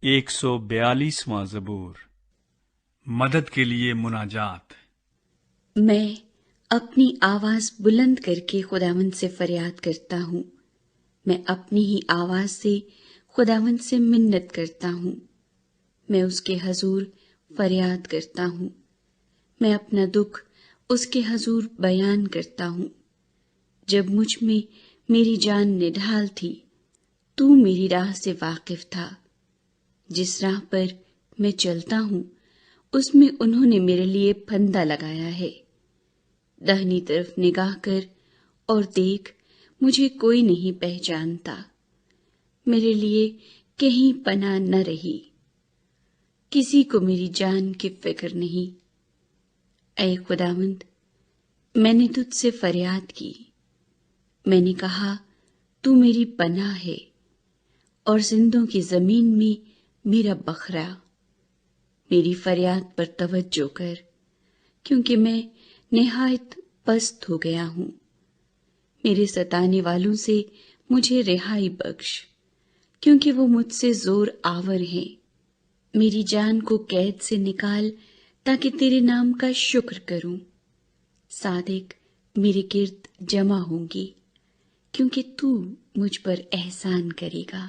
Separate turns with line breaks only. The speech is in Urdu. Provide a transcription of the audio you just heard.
142واں زبور۔ مدد کے لیے مناجات۔
میں اپنی آواز بلند کر کے خداوند سے فریاد کرتا ہوں، میں اپنی ہی آواز سے خداوند سے منت کرتا ہوں، میں اس کے حضور فریاد کرتا ہوں، میں اپنا دکھ اس کے حضور بیان کرتا ہوں۔ جب مجھ میں میری جان نڈھال تھی، تو میری راہ سے واقف تھا۔ جس راہ پر میں چلتا ہوں اس میں انہوں نے میرے لیے پھندا لگایا ہے۔ داہنی طرف نگاہ کر اور دیکھ، مجھے کوئی نہیں پہچانتا۔ میرے لیے کہیں پناہ نہ رہی، کسی کو میری جان کی فکر نہیں۔ اے خداوند، میں نے تجھ سے فریاد کی، میں نے کہا تو میری پناہ ہے اور زندوں کی زمین میں میرا بکھرا۔ میری فریاد پر توجہ کر، کیونکہ میں نہایت پست ہو گیا ہوں۔ میرے ستانے والوں سے مجھے رہائی بخش، کیونکہ وہ مجھ سے زور آور ہیں۔ میری جان کو قید سے نکال تاکہ تیرے نام کا شکر کروں۔ صادق میرے گرد جمع ہوں گی، کیونکہ تو مجھ پر احسان کرے گا۔